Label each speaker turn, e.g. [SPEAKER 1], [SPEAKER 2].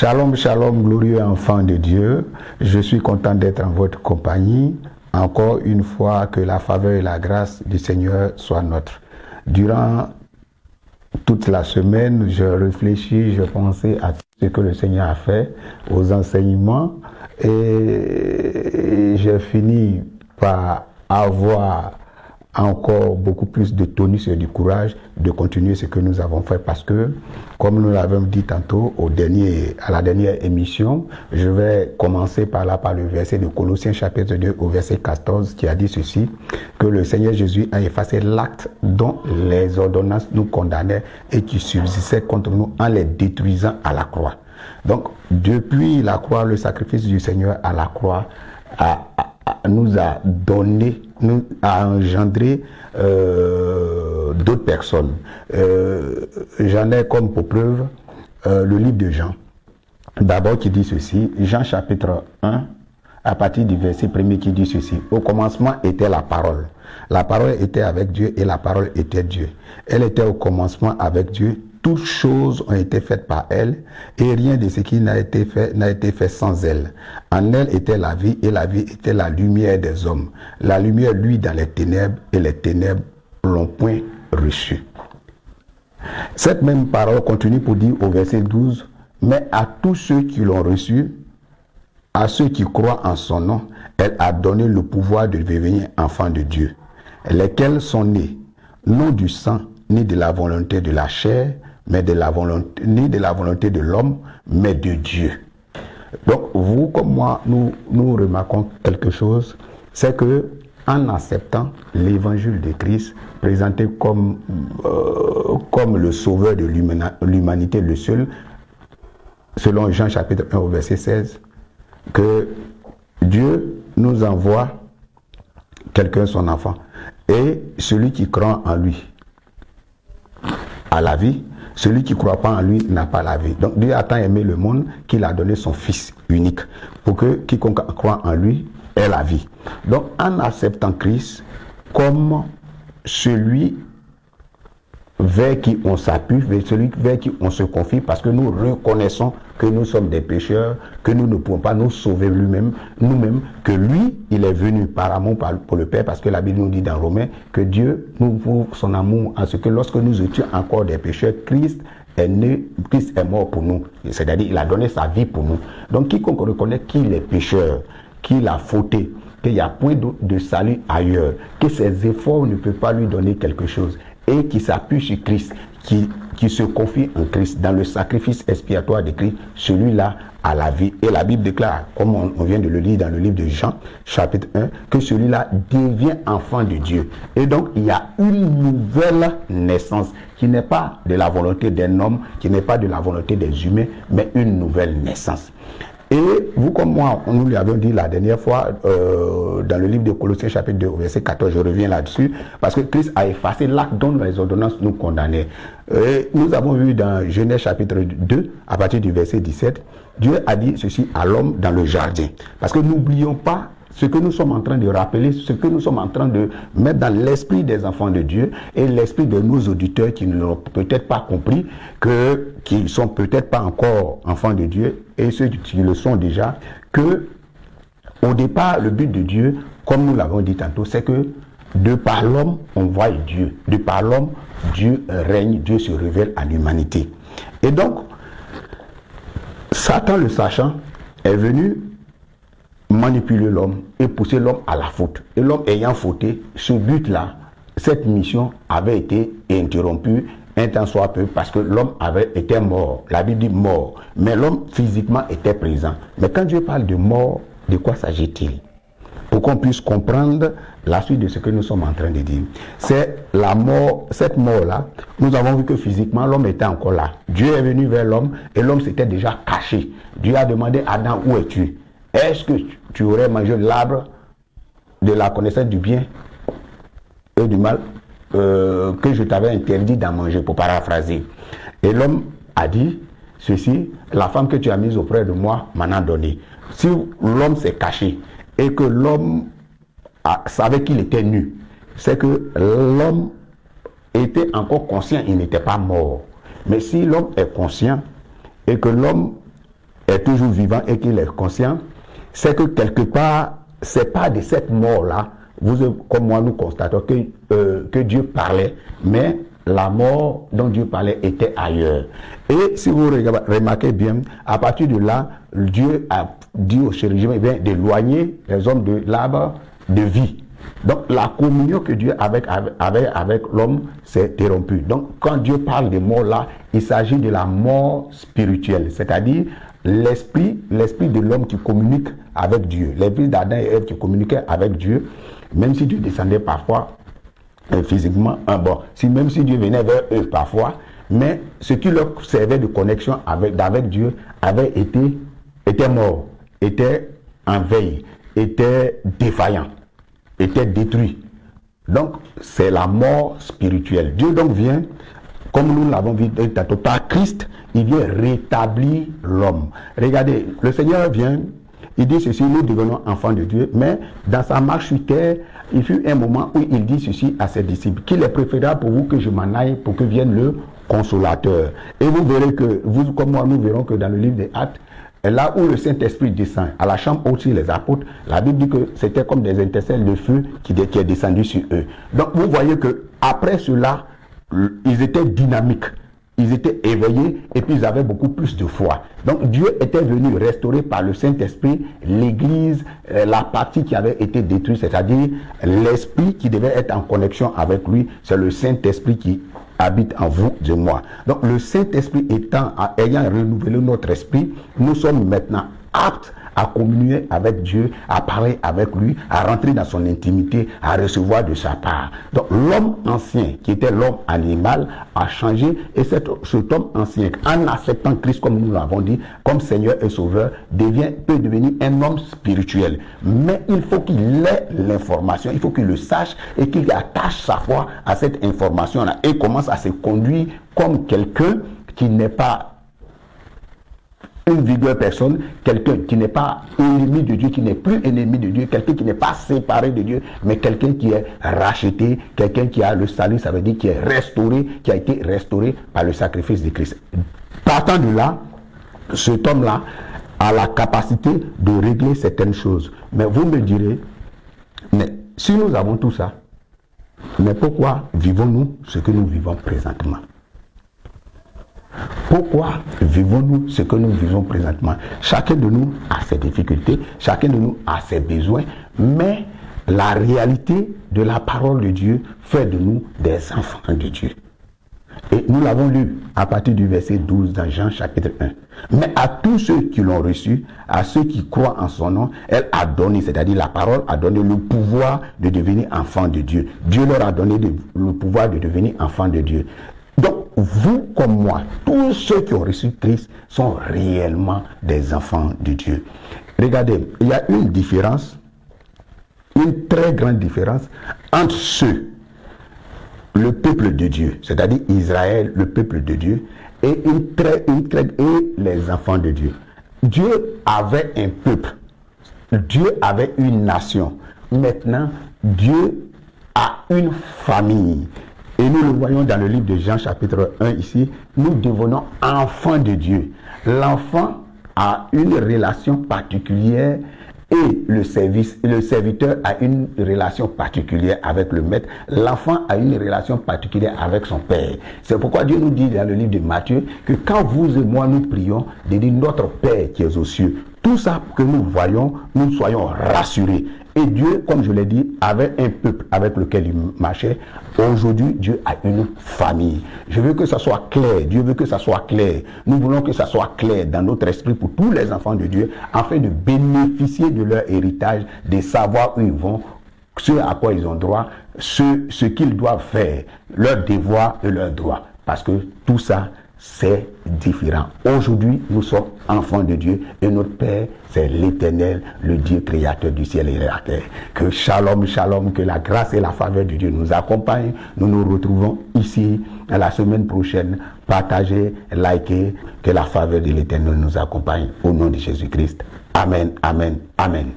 [SPEAKER 1] Shalom, shalom, glorieux enfant de Dieu. Je suis content d'être en votre compagnie. Encore une fois, que la faveur et la grâce du Seigneur soient nôtres. Durant toute la semaine, je réfléchis, je pensais à ce que le Seigneur a fait, aux enseignements, et j'ai fini par avoir encore beaucoup plus de tonus et du courage de continuer ce que nous avons fait, parce que, comme nous l'avons dit tantôt à la dernière émission, je vais commencer par le verset de Colossiens chapitre 2 au verset 14 qui a dit ceci, que le Seigneur Jésus a effacé l'acte dont les ordonnances nous condamnaient et qui subsistait contre nous en les détruisant à la croix. Donc, depuis la croix, le sacrifice du Seigneur à la croix nous a donné, nous a engendré d'autres personnes. J'en ai comme pour preuve le livre de Jean. D'abord qui dit ceci, Jean chapitre 1, à partir du verset 1er qui dit ceci. Au commencement était la parole. La parole était avec Dieu et la parole était Dieu. Elle était au commencement avec Dieu. Toutes choses ont été faites par elle, et rien de ce qui n'a été fait sans elle. En elle était la vie, et la vie était la lumière des hommes. La lumière luit dans les ténèbres, et les ténèbres l'ont point reçue. Cette même parole continue pour dire au verset 12, mais à tous ceux qui l'ont reçue, à ceux qui croient en son nom, elle a donné le pouvoir de devenir enfants de Dieu, lesquels sont nés, non du sang, ni de la volonté de la chair, mais ni de la volonté de l'homme, mais de Dieu. Donc, vous comme moi, nous remarquons quelque chose, c'est que en acceptant l'évangile de Christ, présenté comme le sauveur de l'humanité, le seul, selon Jean chapitre 1 au verset 16, que Dieu nous envoie quelqu'un, son enfant, et celui qui croit en lui a la vie, celui qui ne croit pas en lui n'a pas la vie. Donc Dieu a tant aimé le monde qu'il a donné son Fils unique pour que quiconque croit en lui ait la vie. Donc en acceptant Christ comme celui vers qui on s'appuie, celui vers qui on se confie, parce que nous reconnaissons que nous sommes des pécheurs, que nous ne pouvons pas nous sauver nous-mêmes, que lui, il est venu par amour pour le Père, parce que la Bible nous dit dans Romains que Dieu nous prouve son amour en ce que lorsque nous étions encore des pécheurs, Christ est né, Christ est mort pour nous, c'est-à-dire il a donné sa vie pour nous. Donc quiconque reconnaît qu'il est pécheur, qu'il a fauté, qu'il n'y a point de salut ailleurs, que ses efforts ne peuvent pas lui donner quelque chose, et qui s'appuie sur Christ, qui se confie en Christ, dans le sacrifice expiatoire de Christ, celui-là a la vie. Et la Bible déclare, comme on vient de le lire dans le livre de Jean, chapitre 1, que celui-là devient enfant de Dieu. Et donc, il y a une nouvelle naissance, qui n'est pas de la volonté d'un homme, qui n'est pas de la volonté des humains, mais une nouvelle naissance. Et vous comme moi, nous lui avons dit la dernière fois dans le livre de Colossiens chapitre 2 verset 14, je reviens là-dessus, parce que Christ a effacé l'acte dont les ordonnances nous condamnaient. Et nous avons vu dans Genèse chapitre 2, à partir du verset 17, Dieu a dit ceci à l'homme dans le jardin. Parce que n'oublions pas ce que nous sommes en train de rappeler, ce que nous sommes en train de mettre dans l'esprit des enfants de Dieu et l'esprit de nos auditeurs qui ne l'ont peut-être pas compris, qui ne sont peut-être pas encore enfants de Dieu, et ceux qui le sont déjà, que au départ, le but de Dieu, comme nous l'avons dit tantôt, c'est que de par l'homme, on voit Dieu. De par l'homme, Dieu règne, Dieu se révèle à l'humanité. Et donc, Satan, le sachant, est venu manipuler l'homme et pousser l'homme à la faute. Et l'homme ayant fauté, ce but-là, cette mission avait été interrompue un temps soit peu parce que l'homme était mort. La Bible dit mort. Mais l'homme physiquement était présent. Mais quand Dieu parle de mort, de quoi s'agit-il? Pour qu'on puisse comprendre la suite de ce que nous sommes en train de dire. C'est la mort, cette mort-là, nous avons vu que physiquement l'homme était encore là. Dieu est venu vers l'homme et l'homme s'était déjà caché. Dieu a demandé à Adam, où es-tu? Est-ce que tu aurais mangé l'arbre de la connaissance du bien et du mal que je t'avais interdit d'en manger, pour paraphraser? Et l'homme a dit ceci, la femme que tu as mise auprès de moi m'en a donné. Si l'homme s'est caché et que l'homme savait qu'il était nu, c'est que l'homme était encore conscient, il n'était pas mort. Mais si l'homme est conscient et que l'homme est toujours vivant et qu'il est conscient, c'est que quelque part, c'est pas de cette mort-là, vous comme moi nous constatons que Dieu parlait, mais la mort dont Dieu parlait était ailleurs. Et si vous remarquez bien, à partir de là, Dieu a dit au chirurgien d'éloigner les hommes de l'arbre de vie. Donc la communion que Dieu avait avec l'homme s'est interrompue. Donc quand Dieu parle de mort là, il s'agit de la mort spirituelle, c'est-à-dire l'esprit de l'homme qui communique avec Dieu, l'esprit d'Adam et Ève qui communiquaient avec Dieu, même si Dieu descendait parfois physiquement, même si Dieu venait vers eux parfois, mais ce qui leur servait de connexion avec Dieu était mort, était en veille, était défaillant, était détruit. Donc c'est la mort spirituelle. Dieu donc vient, comme nous l'avons vu tantôt, par Christ, il vient rétablir l'homme. Regardez, le Seigneur vient, il dit ceci, nous devenons enfants de Dieu, mais dans sa marche sur terre, il fut un moment où il dit ceci à ses disciples, qu'il est préférable pour vous que je m'en aille pour que vienne le consolateur. Et vous verrez que, vous comme moi, nous verrons que dans le livre des Actes, là où le Saint-Esprit descend, à la chambre haute sur les apôtres, la Bible dit que c'était comme des étincelles de feu qui est descendu sur eux. Donc vous voyez que après cela, ils étaient dynamiques. Ils étaient éveillés et puis ils avaient beaucoup plus de foi. Donc Dieu était venu restaurer par le Saint-Esprit l'Église, la partie qui avait été détruite, c'est-à-dire l'Esprit qui devait être en connexion avec lui. C'est le Saint-Esprit qui habite en vous, de moi. Donc le Saint-Esprit ayant renouvelé notre esprit, nous sommes maintenant aptes à communier avec Dieu, à parler avec lui, à rentrer dans son intimité, à recevoir de sa part. Donc l'homme ancien, qui était l'homme animal, a changé, et cet homme ancien, en acceptant Christ, comme nous l'avons dit, comme Seigneur et Sauveur, peut devenir un homme spirituel. Mais il faut qu'il ait l'information, il faut qu'il le sache, et qu'il attache sa foi à cette information-là, et commence à se conduire comme quelqu'un qui n'est pas une vigueur personne, quelqu'un qui n'est pas ennemi de Dieu, qui n'est plus ennemi de Dieu, quelqu'un qui n'est pas séparé de Dieu, mais quelqu'un qui est racheté, quelqu'un qui a le salut, ça veut dire qui est restauré, qui a été restauré par le sacrifice de Christ. Partant de là, cet homme-là a la capacité de régler certaines choses. Mais vous me direz, mais si nous avons tout ça, mais pourquoi vivons-nous ce que nous vivons présentement? Pourquoi vivons-nous ce que nous vivons présentement? Chacun de nous a ses difficultés, chacun de nous a ses besoins, mais la réalité de la parole de Dieu fait de nous des enfants de Dieu. Et nous l'avons lu à partir du verset 12 dans Jean chapitre 1. Mais à tous ceux qui l'ont reçu, à ceux qui croient en son nom, elle a donné, c'est-à-dire la parole a donné le pouvoir de devenir enfants de Dieu. Dieu leur a donné le pouvoir de devenir enfants de Dieu. Donc, vous comme moi, tous ceux qui ont reçu Christ sont réellement des enfants de Dieu. Regardez, il y a une différence, une très grande différence entre ceux, le peuple de Dieu, c'est-à-dire Israël, le peuple de Dieu, et les enfants de Dieu. Dieu avait un peuple, Dieu avait une nation. Maintenant, Dieu a une famille. Et nous le voyons dans le livre de Jean chapitre 1 ici, nous devenons enfants de Dieu. L'enfant a une relation particulière et le serviteur a une relation particulière avec le maître. L'enfant a une relation particulière avec son père. C'est pourquoi Dieu nous dit dans le livre de Matthieu que quand vous et moi nous prions, de dire notre Père qui est aux cieux, tout ça que nous voyons, nous soyons rassurés. Et Dieu, comme je l'ai dit, avait un peuple avec lequel il marchait. Aujourd'hui, Dieu a une famille. Je veux que ça soit clair. Dieu veut que ça soit clair. Nous voulons que ça soit clair dans notre esprit pour tous les enfants de Dieu, afin de bénéficier de leur héritage, de savoir où ils vont, ce à quoi ils ont droit, ce qu'ils doivent faire, leurs devoirs et leurs droits. Parce que tout ça, c'est différent. Aujourd'hui, nous sommes enfants de Dieu et notre Père, c'est l'Éternel, le Dieu créateur du ciel et de la terre. Que shalom, shalom, que la grâce et la faveur de Dieu nous accompagnent. Nous nous retrouvons ici la semaine prochaine. Partagez, likez, que la faveur de l'Éternel nous accompagne. Au nom de Jésus-Christ. Amen, amen, amen.